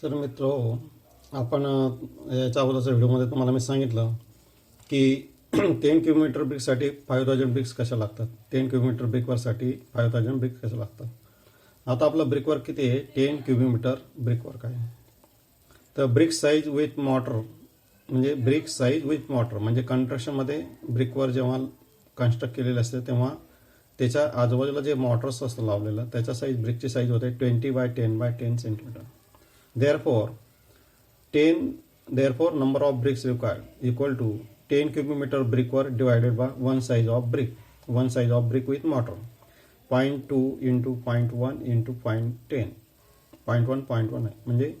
तर मित्र आपण याच्या अगोदरच्या व्हिडिओमध्ये तुम्हाला मी सांगितलं की 10 क्युबिक ब्रिकसाठी 5000 ब्रिक्स कशा लागतात. 10 क्युबिक ब्रिकवरसाठी 5000 ब्रिक्स कशा लागतात. आता आपलं ब्रिकवर्क किती आहे, 10 क्युबिक ब्रिकवर्क आहे. तर ब्रिक साईज विथ मॉटर म्हणजे ब्रिक साईज विथ मॉटर म्हणजे कंस्ट्रक्शनमध्ये ब्रिकवर जेव्हा कन्स्ट्रक्ट केलेले असते तेव्हा त्याच्या आजूबाजूला जे मॉटर्स असतं लावलेलं त्याच्या साईज ब्रिकची साईज होते 20x10x10 centimetre. Therefore number of bricks required equal to 10 cubic meter brickwork divided by one size of brick with mortar 0.2 into 0.1 into 0.10 0.1 आहे. म्हणजे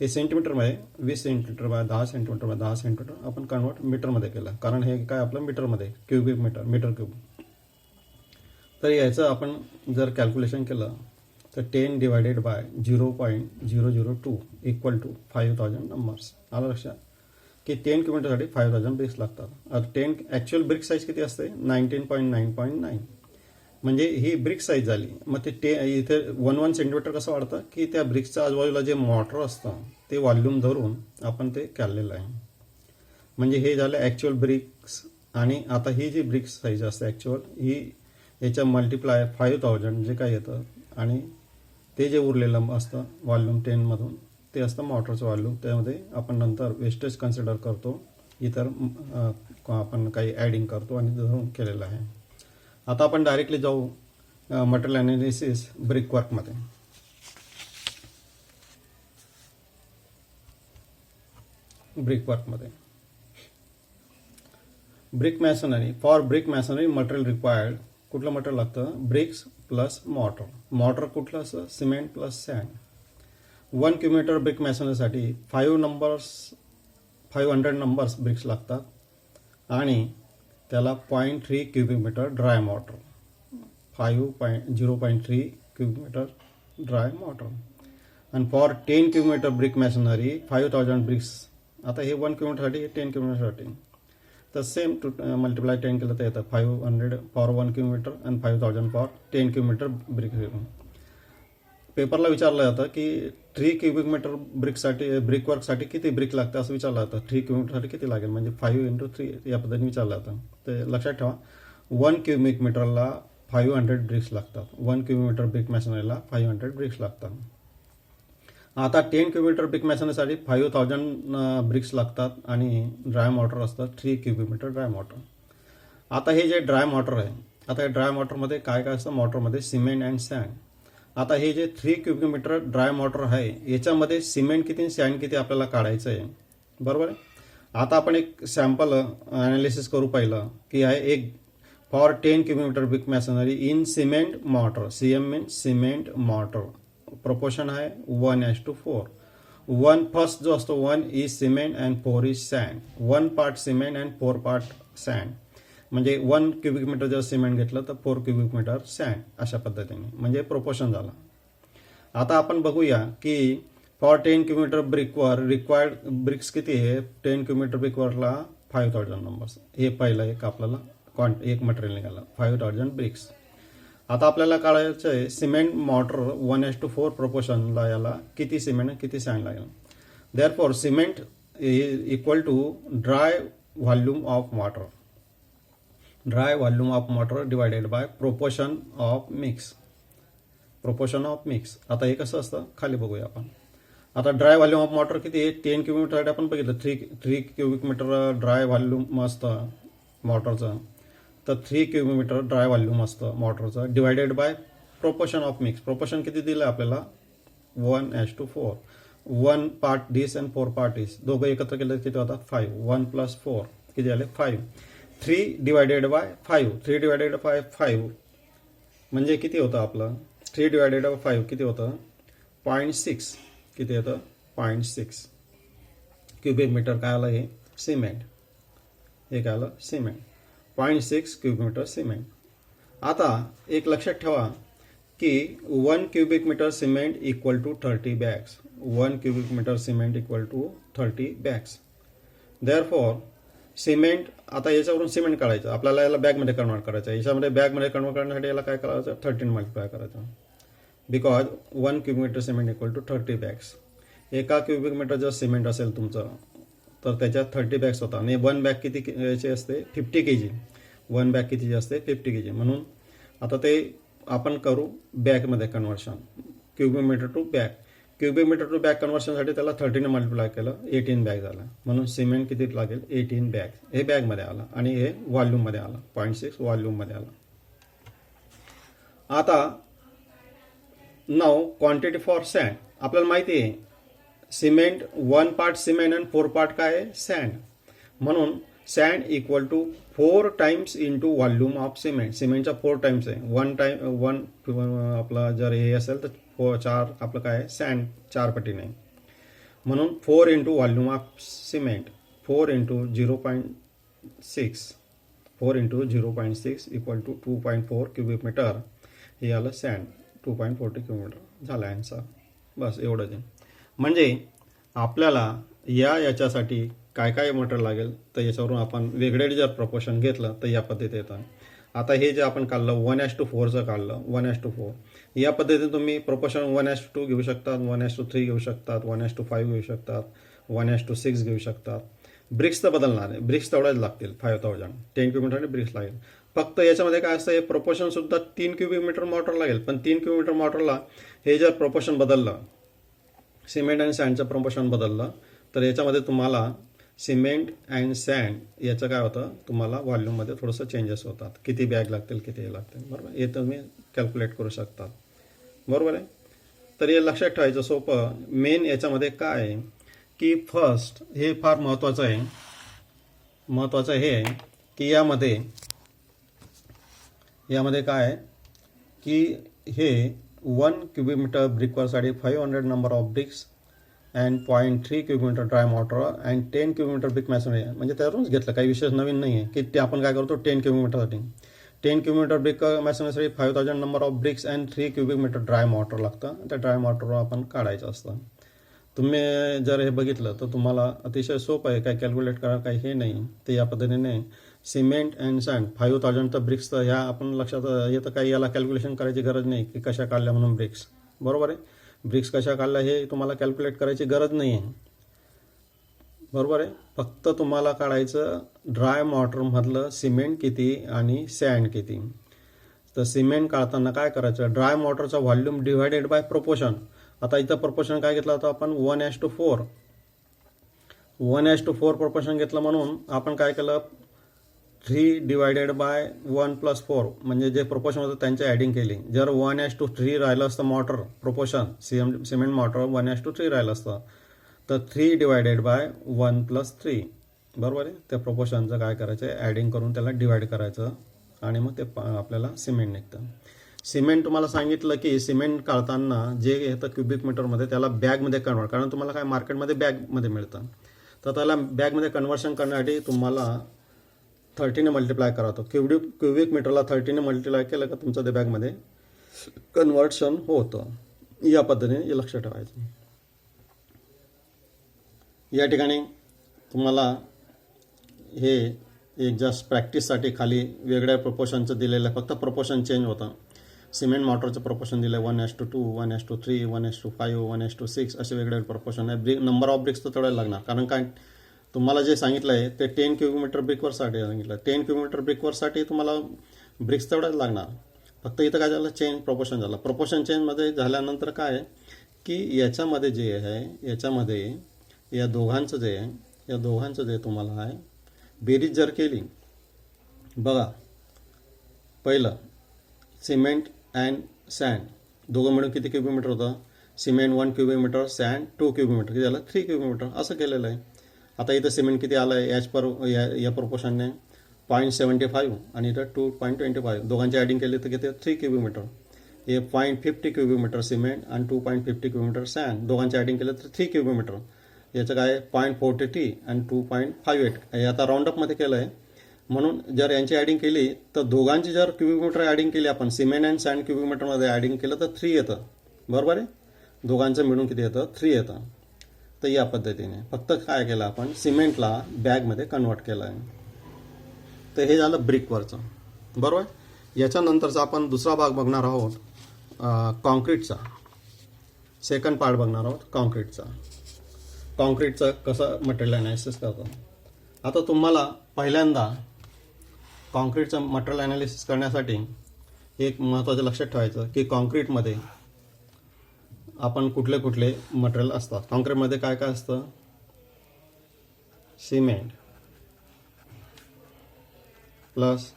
हे सेंटीमीटरमध्ये 20 centimetre bye 10 centimetre bye 10 centimetre आपण कन्वर्ट मीटरमध्ये केलं, कारण हे काय आपलं मीटरमध्ये क्युबिक मीटर क्यूब. तर याचं आपण जर कॅल्क्युलेशन केलं तर 10 divided by 0.002 equal to 5000 numbers. आलं लक्षात की 10 किलोमीटरसाठी 5000 ब्रिक्स लागतात. आता 10 ॲक्च्युअल ब्रिक साईज किती असते 19.9.9 म्हणजे ही ब्रिक साईज झाली. मग ते इथे 1 सेंटीमीटर कसं वाढतं की त्या ब्रिक्सच्या आजूबाजूला जे मॉटर असतं ते व्हॉल्यूम धरून आपण ते काढलेलं आहे. म्हणजे हे झालं ॲक्च्युअल ब्रिक्स. आणि आता ही जी ब्रिक साईज असते ॲक्च्युअल ही याच्या मल्टिप्लाय 5000 जे काय येतं आणि ते जे उरलेलं असतं व्हॉल्यूम 10मधून ते असतं मॉटरचं व्हॉल्यूम. त्यामध्ये आपण नंतर वेस्टेज कन्सिडर करतो, इतर आपण काही ॲडिंग करतो आणि धरून केलेलं आहे. आता आपण डायरेक्टली जाऊ मटेरियल ॲनालिसिस ब्रिकवर्कमध्ये. Brick masonry. For brick masonry material required कुठलं मटेरियल लागतं, ब्रिक्स प्लस मॉटर कुठलं असं cement plus sand. 1 kilometre brick मॅसनरीसाठी 500 नंबर्स ब्रिक्स लागतात आणि त्याला 0.3 cubic metre dry mortar 0.3 cubic metre dry mortar. आणि for 10 kilometre brick masonry 5000 bricks. आता हे 1 किलोमीटरसाठी 10 किलोमीटरसाठी तर सेम टू मल्टिप्लाय 10 केलं तर येतं 500 फॉर 1 किलोमीटर आणि 5000 फॉर 10 किलोमीटर ब्रिक. पेपरला विचारलं जातं की 3 क्युबिक मीटर ब्रिकवर्कसाठी किती ब्रिक लागतं असं विचारलं जातं. 3 किलोमीटरसाठी किती लागेल म्हणजे 5 into 3 या पद्धतीने विचारलं जातं. तर लक्षात ठेवा 1 क्युबिक मीटरला 500 ब्रिक्स लागतात. 1 क्युबिक मीटर ब्रिक मॅसनरीला 500 ब्रिक्स लागतात. आता 10 किलोमीटर ब्रिक मॅसनरीसाठी 5000 ब्रिक्स लागतात आणि ड्राय मॉटर असतं 3 क्युबिक मीटर ड्राय मॉटर. आता हे जे ड्राय मॉटर आहे, आता हे ड्राय मॉटरमध्ये काय काय असतं, मॉटरमध्ये सिमेंट अँड सँड. आता हे जे 3 क्युबिक मीटर ड्राय मॉटर आहे याच्यामध्ये सिमेंट किती सँड किती आपल्याला काढायचं आहे, बरोबर आहे. आता आपण एक सॅम्पल ॲनालिसिस करू पहिलं की आहे एक for 10 cubic metre brick masonry in cement mortar. CM means cement mortar. Proportion आहे 1:4. 1 फर्स्ट जो असतो 1 is cement and 4 is sand. 1 part cement and 4 part sand. म्हणजे 1 क्युबिक मीटर जर सिमेंट घेतलं तर 4 क्युबिक मीटर सँड. अशा पद्धतीने म्हणजे प्रोपोर्शन झालं. आता आपण बघूया की फॉर 10 किलोमीटर ब्रिकवर रिक्वायर्ड ब्रिक्स किती आहे. 10 किलोमीटर ब्रिकवरला 5000 नंबर्स. हे पहिलं एक आपल्याला एक मटेरियल निघालं 5000 ब्रिक्स. आता आपल्याला काढायचं आहे सिमेंट मॉटर 1:4 प्रोपोर्शनला याला किती सिमेंट किती सँड लागेल. Therefore cement equal to dry volume of water divided by proportion of mix. आता हे कसं असतं खाली बघूया आपण. आता ड्राय व्हॉल्यूम ऑफ वॉटर किती आहे 10 किलोमीटरसाठी आपण बघितलं 3 क्युबिक मीटर ड्राय व्हॉल्यूम असतं मॉटरचं. तर 3 क्युबिक मीटर ड्राय व्हॉल्यूम असतं मॉटरचं divided by proportion of mix. Proportion किती दिलं आपल्याला 1:4. 1 पार्ट दिस अँड 4 पार्ट इस. दोघं एकत्र केलं किती होता 5. 1 + 4 किती झाले 5. 3 डिवायडेड बाय 5 म्हणजे किती होतं आपलं 3 डिवायडेड बाय 5 किती होतं 0.6. किती होतं 0.6 क्युबिक मीटर. काय आलं हे सिमेंट. हे काय आलं सिमेंट 0.6 क्युबिक मीटर सिमेंट. आता एक लक्षात ठेवा की 1 cubic metre cement equal to 30 bags. 1 cubic metre cement equal to 30 bags. Therefore cement. आता याच्यावरून सिमेंट काढायचं आपल्याला, याला बॅगमध्ये कन्वर्ट करायचं. याच्यामध्ये बॅगमध्ये कन्वर्ट करण्यासाठी याला काय करायचं 13 मल्टिप्लाय करायचं. Because 1 cubic metre cement equal to 30 bags. 1 cubic metre जर सिमेंट असेल तुमचं तर त्याच्यात 30 बॅग्स होतात आणि 1 बॅग किती याची असते 50 kg. 1 बॅग कितीची असते 50 kg. म्हणून आता ते आपण करू बॅगमध्ये conversion, cubic metre to bag. Cubic metre to bag कन्व्हर्शनसाठी त्याला 30 ने मल्टिप्लाय केलं, 18 बॅग झाला. म्हणून सिमेंट किती लागेल 18 बॅग. हे बॅगमध्ये आलं आणि हे व्हॉल्यूममध्ये आलं, 0.6 व्हॉल्यूममध्ये आलं. आता नाव क्वांटिटी फॉर सँड. आपल्याला माहिती आहे सिमेंट 1 पार्ट सिमेंट आणि 4 पार्ट काय आहे सँड. म्हणून sand equal to 4 times into volume of cement. सिमेंटचा 4 टाइम्स आहे. 1 आपला जर हे असेल तर 4 आपलं काय आहे सँड 4 पटीने. म्हणून 4 into volume of cement 4 into 0.6 4 into 0.6 equal to 2.4 cubic metre. हे आलं सँड 2.40 क्युबिक झाला आन्सर. बस एवढंच आहे. म्हणजे आपल्याला याच्यासाठी काय काय मटेरियल लागेल तर याच्यावरून आपण वेगळे जर प्रपोर्शन घेतलं तर या पद्धतीत येतं. आता हे जे आपण काढलं 1:4चं काढलं 1:4. या पद्धतीने तुम्ही प्रपोर्शन 1:2 घेऊ शकतात, 1:3 घेऊ शकतात, 1:5 घेऊ शकतात, 1:6 घेऊ शकतात. ब्रिक्स तर बदलणार आहे, ब्रिक्स तेवढ्याच लागतील 5000. 10 क्युबिक ब्रिक्स लागेल. फक्त याच्यामध्ये काय असतं हे प्रपोर्शन सुद्धा 3 क्युबिक मीटर मॉटर लागेल. पण 3 क्युबिक मीटर मॉटरला हे जर प्रपोर्शन बदललं, सिमेंट आणि सँडचं प्रपोर्शन बदललं तर याच्यामध्ये तुम्हाला सिमेंट अँड सँड याचं काय होतं तुम्हाला व्हॉल्यूममध्ये थोडंसं चेंजेस होतात. किती बॅग लागतील किती हे लागतील बरोबर, हे तुम्ही कॅल्क्युलेट करू शकता बरोबर आहे. तर हे लक्षात ठेवायचं सोपं. मेन याच्यामध्ये काय आहे की फर्स्ट हे फार महत्त्वाचं आहे. महत्त्वाचं हे आहे की यामध्ये काय आहे की हे 1 क्युबिक मीटर ब्रिकवरसाठी 500 number of bricks and 0.3 cubic metre dry mortar and 10 cubic metre brick masonry. म्हणजे त्यावरूनच घेतलं, काही विशेष नवीन नाही आहे की ते आपण काय करतो 10 क्युबिक मीटरसाठी. 10 क्युबिक मीटर ब्रिक मॅसनरीसाठी 5000 number of bricks and 3 cubic metre dry mortar लागतं. त्या ड्राय मॉटरवर आपण काढायचं असतं. तुम्ही जर हे बघितलं तर तुम्हाला अतिशय सोपं आहे, काय कॅल्क्युलेट करा काही हे नाही. ते या पद्धतीने सिमेंट अँड सँड 5000 तर ब्रिक्स तर ह्या आपण लक्षात येतं, काही याला कॅल्क्युलेशन करायची गरज नाही की कशा काढल्या म्हणून ब्रिक्स बरोबर आहे. ब्रिक्स कशा काढल्या हे तुम्हाला कॅल्क्युलेट करायची गरज नाही आहे बरोबर आहे. फक्त तुम्हाला काढायचं ड्राय मॉटरमधलं सिमेंट किती आणि सँड किती. तर सिमेंट काढताना काय करायचं ड्राय मॉटरचा व्हॉल्यूम डिवायडेड बाय प्रोपोर्शन. आता इथं प्रोपोर्शन काय घेतलं होतं आपण 1:4. 1:4 प्रोपोर्शन घेतलं म्हणून आपण काय केलं 3 डिवायडेड बाय 1 + 4 म्हणजे जे प्रोपोर्शन होतं त्यांची ॲडिंग केली. जर 1:3 राहिलं असतं मॉटर प्रोपोर्शन सिमेंट मॉटर 1:3 राहिलं असतं तर 3 डिवायडेड बाय 1 + 3 बरोबर आहे. त्या प्रोपोर्शनचं काय करायचं ॲडिंग करून त्याला डिवाइड करायचं आणि मग ते आपल्याला सिमेंट निघतं. सिमेंट तुम्हाला सांगितलं की सिमेंट काढताना जे येतं क्युबिक मीटरमध्ये त्याला बॅगमध्ये कन्वर्ट, कारण तुम्हाला काय मार्केटमध्ये बॅगमध्ये मिळतं. तर त्याला बॅगमध्ये कन्व्हर्शन करण्यासाठी तुम्हाला 30 ने मल्टिप्लाय करा. तो क्युबिक मीटरला 30 ने मल्टिप्लाय केलं का तुमचं ते बॅगमध्ये कन्व्हर्शन होतं. या पद्धतीने हे लक्षात ठेवायचं. या ठिकाणी तुम्हाला हे एक जस्ट प्रॅक्टिससाठी खाली वेगळ्या प्रोपोर्शनचं दिलेलं आहे, फक्त प्रोपोर्शन चेंज होतं. सिमेंट मॉटरचं प्रोपोर्शन दिलं आहे 1:2, 1:3, 1:5, 1:6 असे वेगळे प्रोपोर्शन आहे. नंबर ऑफ ब्रिक्स तर तेवढ्या लागणार, कारण काय तुम्हाला जे सांगितलं आहे ते 10 क्युबिक मीटर ब्रिकवरसाठी सांगितलं. 10 क्युबिक मीटर ब्रिकवरसाठी तुम्हाला ब्रिक्स तेवढ्याच लागणार. फक्त इथं काय झालं चेंज प्रोपोर्शन झालं. प्रोपोर्शन चेंजमध्ये झाल्यानंतर काय आहे की याच्यामध्ये जे आहे याच्यामध्ये या दोघांचं जे तुम्हाला आहे बेरीज जर केली बघा, पहिलं सिमेंट अँड सँड दोघं मिळून किती क्युबिक मीटर होतं. Cement 1 cubic metre, sand 2 cubic metre, किती झालं 3 क्युबिक मीटर असं केलेलं आहे. आता इथं सिमेंट किती आलं आहे ॲज पर या प्रोपोर्शनने 0.75 आणि इथं 2.25 दोघांची ॲडिंग केली तर किती 3 क्युबिक मीटर. हे 0.50 क्युबिक मीटर सिमेंट आणि 2.50 क्युबिक मीटर सँड दोघांची ॲडिंग केलं तर 3 क्युबिक मीटर. याचं काय 0.40 आणि 2.58 हे आता राऊंडअपमध्ये केलं आहे. म्हणून जर यांची ॲडिंग केली तर दोघांची जर क्युबिक मीटर ॲडिंग केली आपण सिमेंट अँड सँड क्युबिक मीटरमध्ये ॲडिंग केलं तर 3 येतं बरोबर आहे. दोघांचं मिळून किती येतं 3 येतं. तर या पद्धतीने फक्त काय केलं आपण सिमेंटला बॅगमध्ये कन्वर्ट केलं आहे. तर हे झालं ब्रिकवरचं बरोबर. याच्यानंतरचा आपण दुसरा भाग बघणार आहोत कॉन्क्रीटचा. सेकंड पार्ट बघणार आहोत कॉन्क्रीटचा. कॉन्क्रीटचं कसं मटेरियल ॲनालिसिस करतो. आता तुम्हाला पहिल्यांदा कॉन्क्रीटचं मटेरियल ॲनालिसिस करण्यासाठी एक महत्त्वाचं लक्षात ठेवायचं की कॉन्क्रीटमध्ये आपण कुठले कुठले मटेरियल असतात. कॉन्क्रीटमध्ये काय काय असतं? Cement plus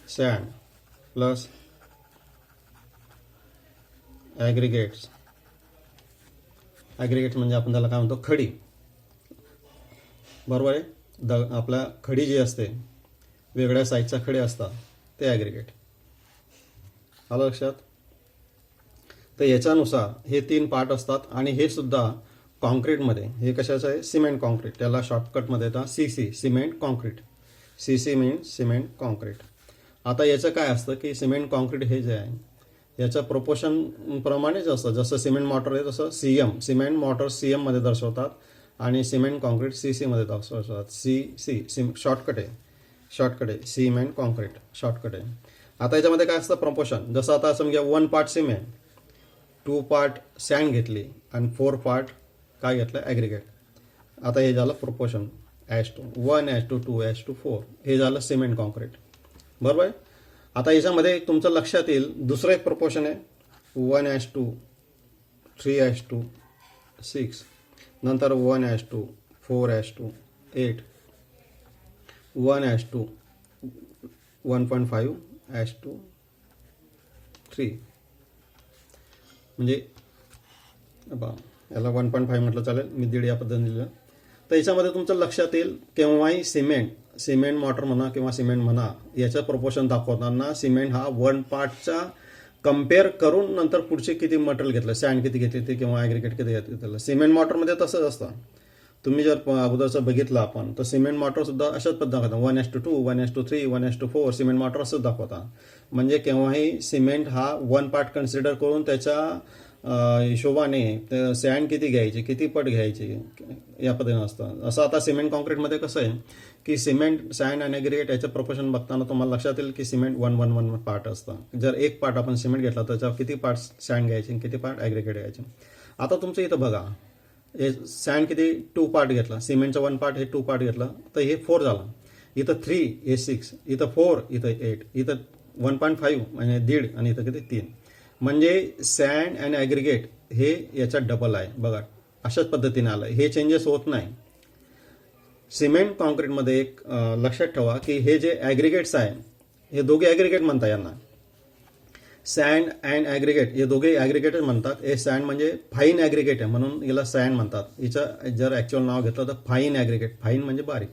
sand plus aggregates. Aggregates म्हणजे आपण त्याला काय म्हणतो? खडी. बरोबर आहे. आपल्या खडी जी असते वेगळ्या साईजच्या खडी असतात ते ॲग्रिगेट. आलं लक्षात? तर याच्यानुसार हे 3 पार्ट असतात आणि हे सुद्धा कॉन्क्रीटमध्ये हे कशाचं आहे? Cement concrete. त्याला शॉर्टकटमध्ये येतात CC, cement concrete. CC means cement concrete. आता याचं काय असतं की सिमेंट कॉन्क्रीट हे जे आहे याचं प्रोपोर्शन प्रमाणेच असतं. जसं सिमेंट मॉटर आहे तसं CM, सिमेंट मॉटर CM मध्ये दर्शवतात आणि सिमेंट कॉन्क्रीट CC मध्ये दर्शवतात. CC शॉर्टकट आहे. सिमेंट कॉन्क्रीट शॉर्टकट आहे. आता याच्यामध्ये काय असतं? प्रपोर्शन. जसं आता समजा 1 पार्ट सिमेंट, 2 पार्ट सँड घेतली आणि 4 पार्ट काय घेतलं? ॲग्रिगेट. आता हे झालं प्रोपोर्शन. 1:2:4 हे झालं सिमेंट कॉन्क्रीट. बरोबर आहे. आता याच्यामध्ये तुमचं लक्षात येईल दुसरं एक प्रोपोर्शन आहे 1:3:6, नंतर 1:4:8, 1:1.5:3. म्हणजे याला 1.5 म्हटलं चालेल, मी 1.5 या पद्धतीने दिलं. तर याच्यामध्ये तुमचं लक्षात येईल केव्हाही सिमेंट मॉटर म्हणा किंवा सिमेंट म्हणा याचं प्रोपोर्शन दाखवताना सिमेंट हा 1 पार्टचा कम्पेअर करून नंतर पुढचे किती मटेरियल घेतलं, सँड किती घेतली ते किंवा ॲग्रिगेट किती घेतलं. सिमेंट मॉटरमध्ये तसंच असतं. तुम्ही जर अगोदरचं बघितलं आपण तर सिमेंट मॉटर सुद्धा अशाच पद्धत दाखवतात. 1:2, 1:3, 1:4 सिमेंट मॉटर असंच दाखवतात. म्हणजे केव्हाही सिमेंट हा 1 पार्ट कन्सिडर करून त्याच्या हिशोबाने सँड किती घ्यायची, किती पट घ्यायची या पद्धतीने असतं. असं आता सिमेंट कॉन्क्रीटमध्ये कसं आहे की सिमेंट, सँड आणि ॲग्रिगेट याचं प्रोपोर्शन बघताना तुम्हाला लक्षात येईल की सिमेंट 1:1 पार्ट असतं. जर एक पार्ट आपण सिमेंट घेतला तर त्याच्यावर किती पार्ट सँड घ्यायचे, किती पार्ट ॲग्रिगेट घ्यायचे. आता तुमचं इथं बघा हे सँड किती 2 पार्ट घेतला, सिमेंटचं 1 पार्ट हे 2 पार्ट घेतलं तर हे 4 झालं. इथं 3 हे 6, इथं 4, इथं 8, इथं 1.5 म्हणजे 1.5 आणि इथं किती 3. म्हणजे सँड आणि ॲग्रिगेट हे याच्यात डबल आहे. बघा अशाच पद्धतीने आलं. हे चेंजेस होत नाही. सिमेंट कॉन्क्रीटमध्ये एक लक्षात ठेवा की हे जे ॲग्रिगेट्स आहे हे दोघे ॲग्रिगेट म्हणतात यांना. सँड अँड ॲग्रिगेट हे दोघे ॲग्रिगेटच म्हणतात. हे सँड म्हणजे फाईन ॲग्रिगेट आहे म्हणून याला सँड म्हणतात. हिचं जर ॲक्च्युअल नाव घेतलं तर फाईन ॲग्रिगेट. फाईन म्हणजे बारीक,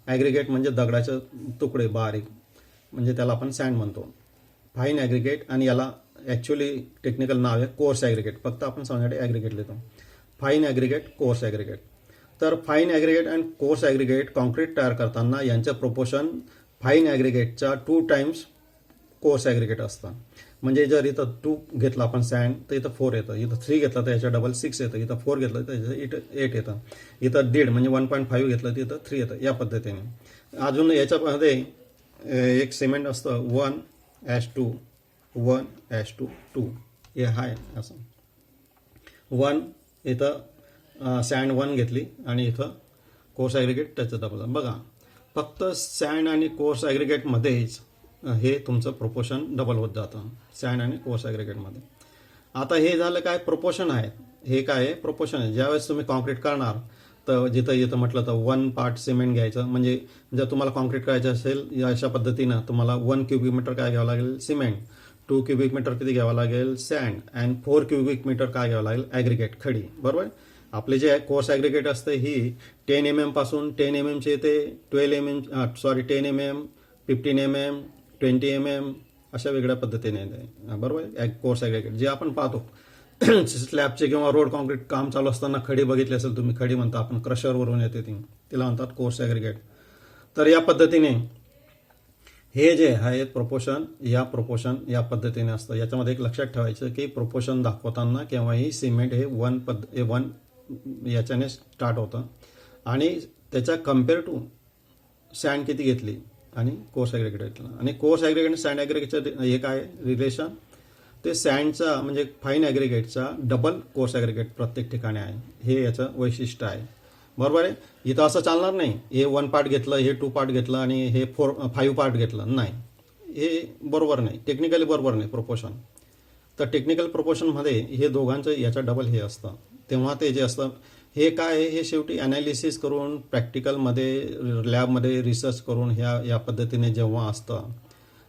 ॲग्रिगेट म्हणजे दगडाचे तुकडे बारीक, म्हणजे त्याला आपण सँड म्हणतो. Fine aggregate. आणि याला ॲक्च्युअली टेक्निकल नाव आहे कोर्स ॲग्रिगेट. फक्त आपण सांगण्यासाठी ॲग्रिगेट लिहितो. Fine aggregate, coarse aggregate. तर फाईन ॲग्रिगेट आणि कोर्स ॲग्रिगेट कॉन्क्रीट तयार करताना यांचं प्रोपोर्शन फाईन ॲग्रिगेटच्या 2 टाइम्स कोर्स ॲग्रिगेट असतं. म्हणजे जर इथं 2 घेतला आपण सँड तर इथं 4 येतं, इथं 3 घेतलं तर याच्या डबल 6 येतं, इथं 4 घेतलं तर याचं 8 येतं, इथं 1.5 म्हणजे 1.5 घेतलं तर इथं 3 येतं. या पद्धतीने अजून याच्यामध्ये एक सिमेंट असतं 1:2, 1:2 हे आहे असं. 1 इथं सँड 1 घेतली आणि इथं कोर्स ॲग्रिगेट त्याचं डबल. बघा फक्त सँड आणि कोर्स ॲग्रिगेटमध्येच हे तुमचं प्रोपोर्शन डबल होत जातं, सँड आणि कोर्स ॲग्रिगेटमध्ये. आता हे झालं काय? प्रोपोर्शन आहे. हे काय आहे? प्रोपोर्शन आहे. ज्यावेळेस तुम्ही कॉन्क्रीट करणार तर जिथं म्हटलं तर 1 पार्ट सिमेंट घ्यायचं. म्हणजे जर तुम्हाला कॉन्क्रीट करायचं असेल अशा पद्धतीनं तुम्हाला 1 क्युबिक मीटर काय घ्यावं लागेल? सिमेंट. 2 क्युबिक मीटर किती घ्यावं लागेल? सँड. आणि 4 क्युबिक मीटर काय घ्यावं लागेल? ॲग्रिगेट, खडी. बरोबर. आपले जे कोर्स ॲग्रिगेट असते ही 10 mm पासून 10 mm चे ते 12 mm 10 mm, 15 mm, 20 mm अशा वेगळ्या पद्धतीने येते. बरोबर. कोर्स ॲग्रिगेट जे आपण पाहतो स्लॅबचे किंवा रोड कॉन्क्रीट काम चालू असताना खडी बघितली असेल तुम्ही, खडी म्हणता आपण, क्रशरवरून येते ती, तिला म्हणतात कोर्स ॲग्रिगेट. तर या पद्धतीने हे जे आहे प्रोपोर्शन या पद्धतीने असतं. याच्यामध्ये एक लक्षात ठेवायचं की प्रोपोर्शन दाखवताना केव्हाही सिमेंट हे 1 याच्याने स्टार्ट होतं आणि त्याच्या कम्पेअर टू सँड किती घेतली आणि कोर्स ॲग्रिगेट घेतलं. आणि कोर्स ॲग्रिगेट आणि सँड ॲग्रिगेटचं हे काय रिलेशन? ते सँडचा म्हणजे फाईन ॲग्रिगेटचा डबल कोर्स ॲग्रिगेट प्रत्येक ठिकाणी आहे. हे याचं वैशिष्ट्य आहे. बरोबर आहे. इथं असं चालणार नाही हे 1 पार्ट घेतलं, हे 2 पार्ट घेतलं आणि हे 5 पार्ट घेतलं, नाही. हे बरोबर नाही, टेक्निकली बरोबर नाही प्रोपोर्शन. तर टेक्निकल प्रोपोर्शनमध्ये हे दोघांचं याच्या डबल हे असतं. तेव्हा ते जे असतं हे काय आहे, हे शेवटी ॲनालिसिस करून प्रॅक्टिकलमध्ये लॅबमध्ये रिसर्च करून या पद्धतीने जेव्हा असतं.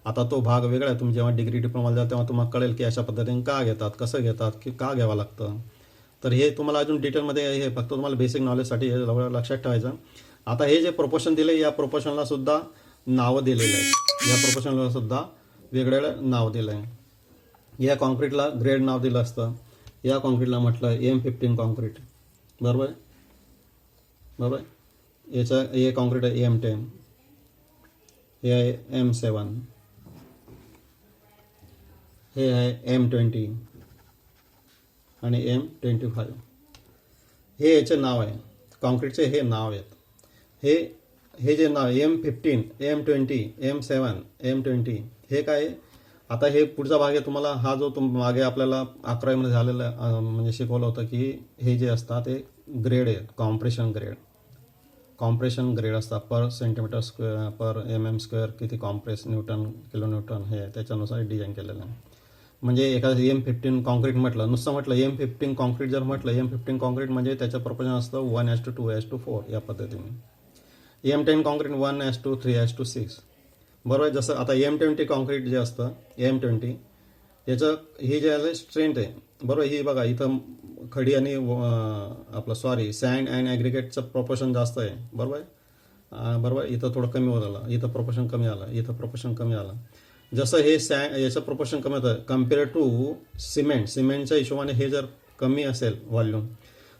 आता तो भाग वेगळा आहे. तुम्ही जेव्हा डिग्री डिप्लोमाला जा तेव्हा तुम्हाला कळेल की अशा पद्धतीने का घेतात, कसं घेतात, की का घ्यावं लागतं. तर हे तुम्हाला अजून डिटेलमध्ये हे फक्त तुम्हाला बेसिक नॉलेजसाठी हे लक्षात ठेवायचं. आता हे जे प्रोपोर्शन दिले या प्रोपोर्शनला सुद्धा नावं दिलेलं आहे. या प्रोपोर्शनला सुद्धा वेगवेगळं नाव दिलं आहे. या कॉन्क्रीटला ग्रेड नाव दिलं असतं. या कॉन्क्रीटला म्हटलं M15 कॉन्क्रीट. बरोबर आहे. बरोबर आहे. याचा हे कॉन्क्रीट आहे M10, हे आहे M7, हे आहे M20 आणि M25. हे याचे नाव आहे. कॉन्क्रीटचे हे नाव आहेत. हे जे नाव M15, M20, M7, M20 हे काय. आता हे पुढचा भाग आहे तुम्हाला हा जो मागे आपल्याला 11वीमध्ये झालेला म्हणजे शिकवलं होतं की हे जे असतात ते ग्रेड आहेत. कॉम्प्रेशन ग्रेड असतात पर सेंटीमीटर स्क्वेअर पर mm² किती कॉम्प्रेस न्यूटन किलोन्यूटन हे त्याच्यानुसार डिझाईन केलेलं आहे. म्हणजे एखादं M15 कॉन्क्रीट म्हटलं, नुसतं म्हटलं M15 कॉन्क्रीट जर म्हटलं M15 कॉन्क्रीट म्हणजे त्याचं प्रपोर्शन असतं 1:2:4 या पद्धतीने. M10 concrete 1:3:6. बरोबर. जसं आता M20 कॉन्क्रीट जे असतं M20 याचं हे जे आहे स्ट्रेंथ आहे. बरोबर. ही बघा इथं खडी आणि सँड अँड ॲग्रिगेटचं प्रोपोर्शन जास्त आहे. बरोबर आहे. बरोबर. इथं थोडं कमी होत आलं, इथं प्रोपोर्शन कमी आलं, इथं प्रोपोर्शन कमी आलं. जसं हे याचं प्रोपोर्शन कमी होतं कम्पेअर टू सिमेंटच्या हिशोबाने हे जर कमी असेल व्हॉल्यूम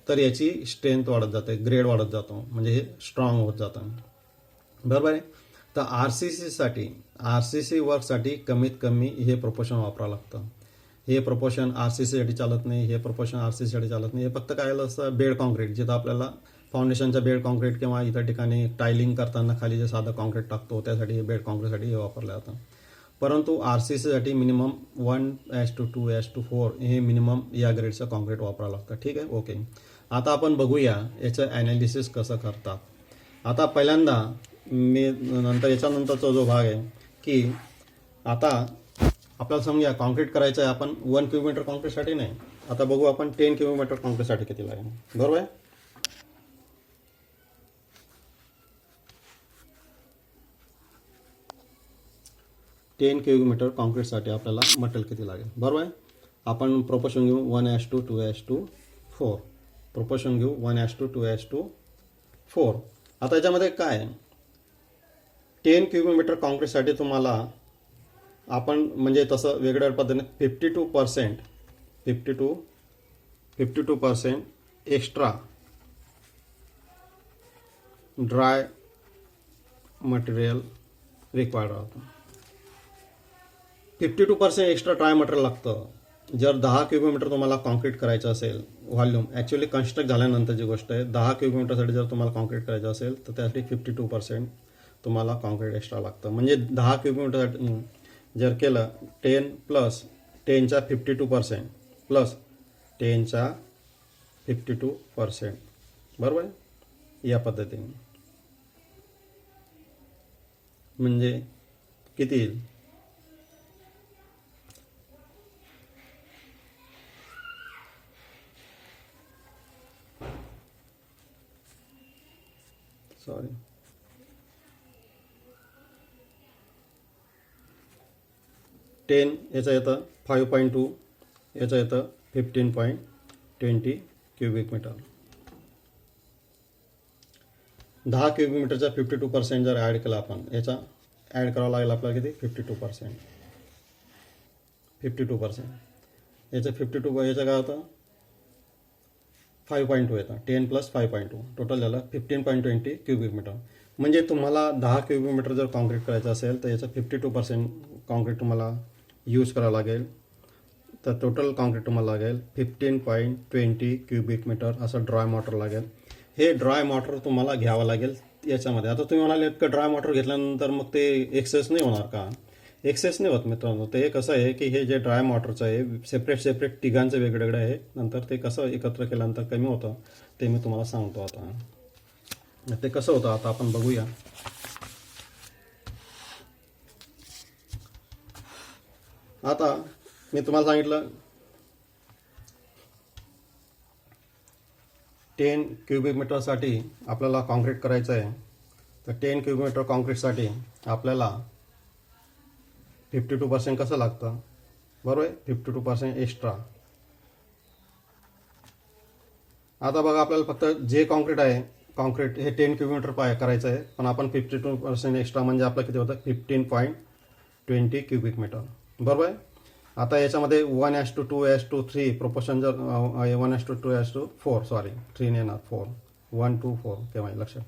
तर याची स्ट्रेंथ वाढत जाते, ग्रेड वाढत जातो, म्हणजे हे स्ट्रॉंग होत जातं. बरोबर आहे. तर RCC वर्कसाठी कमीत कमी हे प्रोपोर्शन वापरावं लागतं. हे प्रोपोर्शन RCCसाठी चालत नाही, हे प्रोपोर्शन RCCसाठी चालत नाही. हे फक्त काय असतं बेड कॉन्क्रीट, जिथं आपल्याला फाउंडेशनच्या बेड कॉन्क्रीट किंवा इतर ठिकाणी टायलिंग करताना खाली जे साधं कॉन्क्रीट टाकतो त्यासाठी हे बेड कॉन्क्रीटसाठी हे वापरलं जातं. परंतु RCCसाठी मिनिमम 1:2:4 हे मिनिमम या ग्रेडचं कॉन्क्रीट वापरावं लागतं. ठीक आहे. ओके. आता आपण बघूया याचं ॲनालिसिस कसं करतात. आता पहिल्यांदा याच्यानंतरचा जो भाग आहे की आता आपल्याला समजा कॉन्क्रीट करायचं आहे आपण 1 क्यूबिक मीटर कॉन्क्रीटसाठी नाही. आता बघू आपण 10 क्यूबिक मीटर कॉन्क्रीटसाठी किती लागेल. बरोबर आहे. टेन क्यूबिक मीटर कॉन्क्रीटसाठी आपल्याला मटेरियल किती लागेल. बरोबर आहे. आपण प्रोपोर्शन घेऊ 1:2:4. प्रोपोर्शन घेऊ 1:2:4. आता याच्यामध्ये काय आहे 10 क्यूबिक मीटर कॉन्क्रीटसाठी तुम्हाला आपण म्हणजे तसं वेगळ्या पद्धतीने 52% एक्स्ट्रा ड्राय मटेरियल रिक्वायर्ड राहतं. 52% एक्स्ट्रा ड्राय मटेरियल लागतं. जर 10 क्यूबिक मीटर तुम्हाला कॉन्क्रीट करायचं असेल व्हॉल्यूम ॲक्च्युअली कन्स्ट्रक्ट झाल्यानंतरची गोष्ट आहे. 10 क्यूबिक मीटरसाठी जर तुम्हाला कॉन्क्रीट करायचं असेल तर त्यासाठी 52% तुम्हाला कॉन्क्रीट एक्स्ट्रा लागतं. म्हणजे 10 क्यूबिक मीटरसाठी जर केलं 10 प्लस 10च्या 52% प्लस 10च्या 52%. बरोबर आहे. या पद्धतीने म्हणजे किती येईल. सॉरी 10 याचं येतं 5.2 याचं येतं 15.20 क्यूबिक मीटर. 10 क्यूबिक मीटरचा 52% जर ॲड केला आपण याचा ॲड करावं लागेल आपल्याला किती 52% याचं 52 याचं काय होतं 5.2 येतं. 10 प्लस 5.2 टोटल झालं 15.20 क्यूबिक मीटर. म्हणजे तुम्हाला 10 क्यूबिक मीटर जर कॉन्क्रीट करायचं असेल तर याचं 52% कॉन्क्रीट तुम्हाला यूज करावं लागेल. तर टोटल कॉन्क्रीट तुम्हाला लागेल 15.20 क्यूबिक मीटर असं ड्राय मॉटर लागेल. हे ड्राय मॉटर तुम्हाला घ्यावं लागेल याच्यामध्ये. आता तुम्ही म्हणाले की ड्राय मॉटर घेतल्यानंतर मग ते एक्सेस नाही होणार का. एक्सेस नाही होत मित्रांनो. ते कसं आहे की हे जे ड्राय मॉटरचं आहे सेपरेट तिघांचं वेगवेगळं आहे. नंतर ते कसं एकत्र केल्यानंतर कमी होतं ते मी तुम्हाला सांगतो. आता ते कसं होतं आता आपण बघूया. आता मी तुम्हाला सांगितलं 10 क्युबिक मीटरसाठी आपल्याला कॉन्क्रीट करायचं आहे. तर 10 क्युबिक मीटर कॉन्क्रीटसाठी आपल्याला 52% कसं लागतं, बरोबर आहे, 52% एक्स्ट्रा. आता बघा आपल्याला फक्त जे कॉन्क्रीट आहे, कॉन्क्रीट हे 10 क्युबिक मीटर करायचं आहे, पण आपण 52% एक्स्ट्रा म्हणजे आपलं किती होतं 15.20 क्युबिक मीटर, बरोबर आहे. आता याच्यामध्ये 1:2:3 प्रोपोर्शन जर 1:2:4 सॉरी 3 नाही येणार 4 1:4 केव्हा लक्षात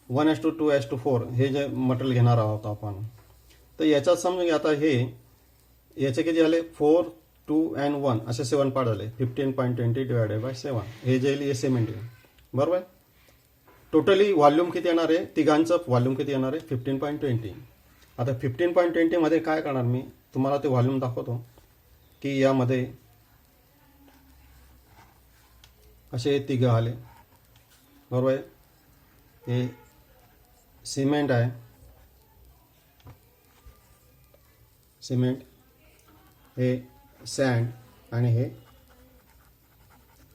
1:2:4 हे जे मटेरियल घेणार आहोत आपण. तर याच्यात समजून घ्या आता हे याचे किती झाले 4, 2 and 1 असे 7 पार्ट झाले. 15.20 डिवायडेड बाय 7 हे जे हे सिमेंट आहे, बरोबर आहे. टोटली व्हॉल्यूम किती येणार आहे, तिघांचं व्हॉल्यूम किती येणार आहे 15.20. आता 15.20 मध्ये काय करणार मी तुम्हाला ते व्हॉल्यूम दाखवतो की यामध्ये असे तिघं आले, बरोबर आहे. हे सिमेंट आहे, सिमेंट, हे सँड आणि हे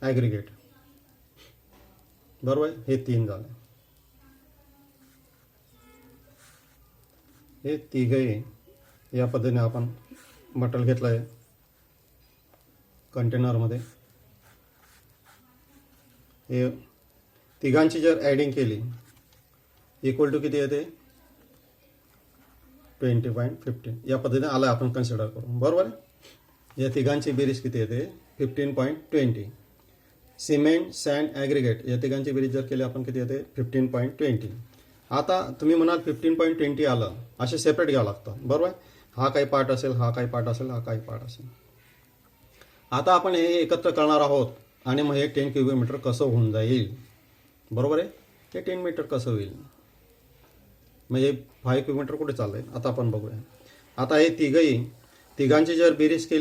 ॲग्रिगेट, बरोबर आहे. हे 3 झाले. हे तिघही या पद्धतीने आपण मटेरियल घेतलं आहे कंटेनरमध्ये. हे तिघांची जर ॲडिंग केली इक्वल टू किती येते 20.15 या पद्धतीने आलं आपण कन्सिडर करू, बरोबर आहे. या तिघांची बेरीज किती येते 15.20. सिमेंट, सँड, ॲग्रिगेट या तिघांची बेरीज जर केली आपण किती येते 15.20. आता तुम्ही म्हणाल 15.20 आलं, असे सेपरेट घ्यावं लागतं, बरोबर आहे. हा काही पार्ट असेल, हा काही पार्ट असेल, हा काही पार्ट असेल. आता आपण हे एकत्र करणार आहोत आणि मग हे 10 क्युबिक मीटर कसं होऊन जाईल, बरोबर आहे. हे 10 मीटर कसं होईल म्हणजे 5 क्युबिक मीटर कुठे चाललंय आता आपण बघूया. आता हे तिघांची जर बेरीज केली